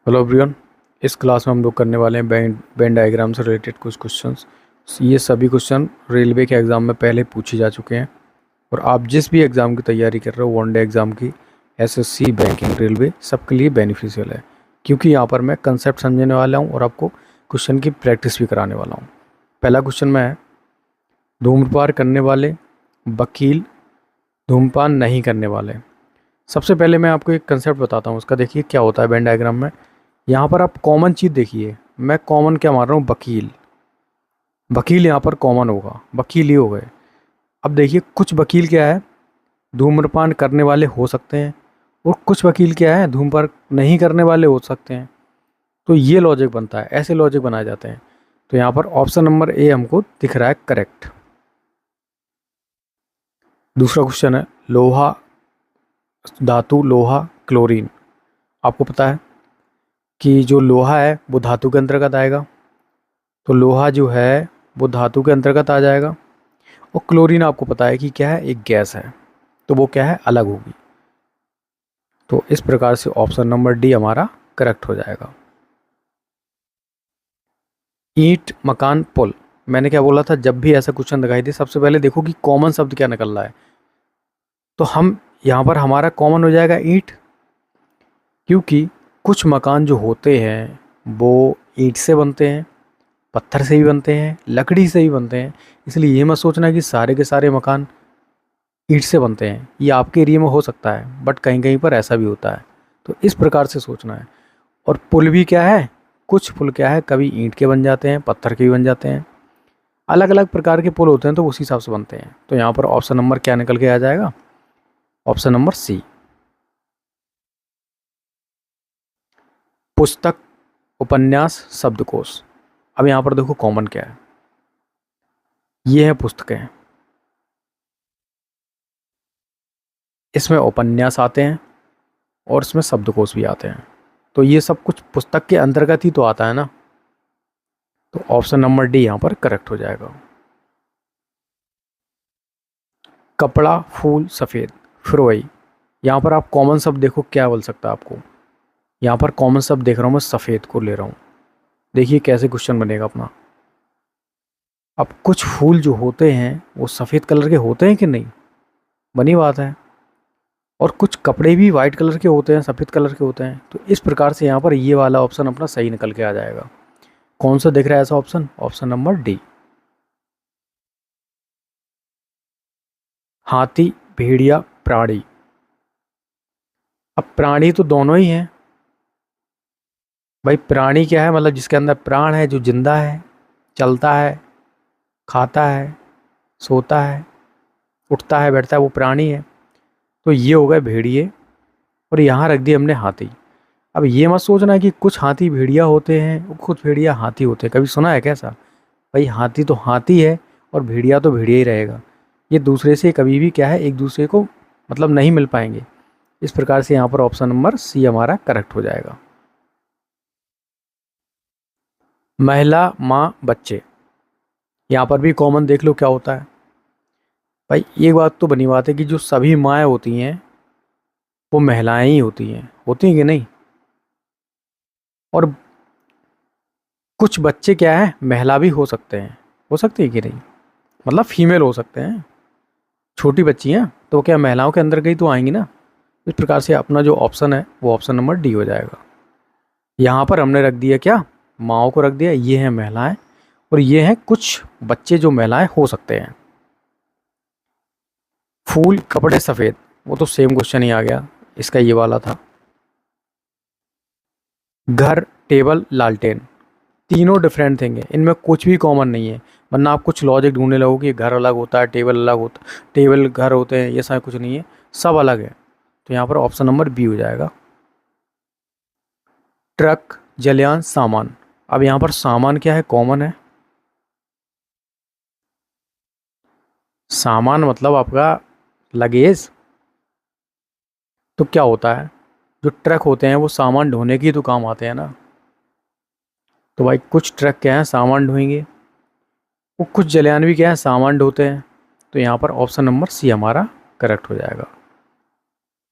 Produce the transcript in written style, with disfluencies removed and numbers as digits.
Hello everyone. इस class में हम लोग करने वाले हैं बैंड डायग्राम से रिलेटेड कुछ क्वेश्चंस। ये सभी क्वेश्चन रेलवे के एग्ज़ाम में पहले पूछे जा चुके हैं और आप जिस भी एग्ज़ाम की तैयारी कर रहे हो, वनडे एग्ज़ाम की, एसएससी, बैंकिंग, रेलवे, सबके लिए बेनिफिशियल है, क्योंकि यहाँ पर मैं कंसेप्ट समझने वाला हूँ और आपको क्वेश्चन की प्रैक्टिस भी कराने वाला हूँ। पहला क्वेश्चन में है, धूम्रपान करने वाले वकील धूम्रपान नहीं करने वाले। सबसे पहले मैं आपको एक कंसेप्ट बताता हूँ उसका। देखिए क्या होता है बैंड डायग्राम में। यहाँ पर आप कॉमन चीज़ देखिए, मैं कॉमन क्या मान रहा हूँ, वकील। वकील यहाँ पर कॉमन होगा, वकील ही हो गए। अब देखिए कुछ वकील क्या है, धूम्रपान करने वाले हो सकते हैं और कुछ वकील क्या है, धूम्रपान नहीं करने वाले हो सकते हैं। तो ये लॉजिक बनता है, ऐसे लॉजिक बनाए जाते हैं। तो यहाँ पर ऑप्शन नंबर ए हमको दिख रहा है करेक्ट। दूसरा क्वेश्चन है, लोहा धातु, लोहा क्लोरीन। आपको पता है कि जो लोहा है वो धातु के अंतर्गत आएगा, तो लोहा जो है वो धातु के अंतर्गत आ जाएगा। और क्लोरीन आपको पता है कि क्या है, एक गैस है, तो वो क्या है, अलग होगी। तो इस प्रकार से ऑप्शन नंबर डी हमारा करेक्ट हो जाएगा। ईंट, मकान, पुल। मैंने क्या बोला था, जब भी ऐसा क्वेश्चन दिखाई दे सबसे पहले देखो कि कॉमन शब्द क्या निकल रहा है। तो हम यहाँ पर हमारा कॉमन हो जाएगा ईंट, क्योंकि कुछ मकान जो होते हैं वो ईंट से बनते हैं, पत्थर से भी बनते हैं, लकड़ी से भी बनते हैं। इसलिए ये मत सोचना कि सारे के सारे मकान ईंट से बनते हैं। ये आपके एरिया में हो सकता है, बट कहीं कहीं पर ऐसा भी होता है। तो इस प्रकार से सोचना है। और पुल भी क्या है, कुछ पुल क्या है, कभी ईंट के बन जाते हैं, पत्थर के भी बन जाते हैं। अलग अलग प्रकार के पुल होते हैं, तो उसी हिसाब से बनते हैं। तो यहाँ पर ऑप्शन नंबर क्या निकल के आ जाएगा, ऑप्शन नंबर सी। पुस्तक, उपन्यास, शब्दकोश। अब यहाँ पर देखो कॉमन क्या है, ये है पुस्तकें, इसमें उपन्यास आते हैं और इसमें शब्दकोश भी आते हैं। तो ये सब कुछ पुस्तक के अंतर्गत ही तो आता है ना। तो ऑप्शन नंबर डी यहाँ पर करेक्ट हो जाएगा। कपड़ा, फूल, सफ़ेद, फ्रोई। यहाँ पर आप कॉमन शब्द देखो क्या बोल सकता है आपको। यहाँ पर कॉमन शब्द देख रहा हूँ मैं, सफ़ेद को ले रहा हूँ। देखिए कैसे क्वेश्चन बनेगा अपना। अब कुछ फूल जो होते हैं वो सफ़ेद कलर के होते हैं कि नहीं, बनी बात है। और कुछ कपड़े भी वाइट कलर के होते हैं, सफ़ेद कलर के होते हैं। तो इस प्रकार से यहाँ पर ये वाला ऑप्शन अपना सही निकल के आ जाएगा। कौन सा दिख रहा है ऐसा ऑप्शन, ऑप्शन नंबर डी। हाथी, भेड़िया, प्राणी। अब प्राणी तो दोनों ही हैं भाई। प्राणी क्या है, मतलब जिसके अंदर प्राण है, जो जिंदा है, चलता है, खाता है, सोता है, उठता है, बैठता है, वो प्राणी है। तो ये हो गए भेड़िए और यहाँ रख दिए हमने हाथी। अब ये मत सोचना कि कुछ हाथी भेड़िया होते हैं, कुछ भेड़िया हाथी होते हैं। कभी सुना है कैसा भाई, हाथी तो हाथी है और भेड़िया तो भेड़िया ही रहेगा। ये दूसरे से कभी भी क्या है, एक दूसरे को मतलब नहीं मिल पाएंगे। इस प्रकार से यहाँ पर ऑप्शन नंबर सी हमारा करेक्ट हो जाएगा। महिला, माँ, बच्चे। यहाँ पर भी कॉमन देख लो क्या होता है भाई। एक बात तो बनी बात है कि जो सभी माएँ होती हैं वो महिलाएं ही होती हैं कि नहीं। और कुछ बच्चे क्या है, महिला भी हो सकते हैं, हो सकती है कि नहीं, मतलब फीमेल हो सकते हैं। छोटी बच्ची हैं तो क्या महिलाओं के अंदर गई तो आएंगी ना। इस प्रकार से अपना जो ऑप्शन है वो ऑप्शन नंबर डी हो जाएगा। यहाँ पर हमने रख दिया क्या, माओ को रख दिया, ये हैं महिलाएं और ये हैं कुछ बच्चे जो महिलाएं हो सकते हैं। फूल, कपड़े, सफ़ेद, वो तो सेम क्वेश्चन ही आ गया, इसका ये वाला था। घर, टेबल, लालटेन, तीनों डिफरेंट थिंग है, इनमें कुछ भी कॉमन नहीं है। वरना आप कुछ लॉजिक ढूंढने लगोगे, घर अलग होता है, टेबल अलग होता, टेबल घर होते हैं, ये सब कुछ नहीं है, सब अलग है। तो यहाँ पर ऑप्शन नंबर बी हो जाएगा। ट्रक, जलयान, सामान। अब यहाँ पर सामान क्या है, कॉमन है। सामान मतलब आपका लगेज। तो क्या होता है, जो ट्रक होते हैं वो सामान ढोने की तो काम आते हैं ना। तो भाई कुछ ट्रक क्या है, सामान ढोएंगे, वो कुछ जलयान भी क्या है, सामान ढोते हैं। तो यहाँ पर ऑप्शन नंबर सी हमारा करेक्ट हो जाएगा।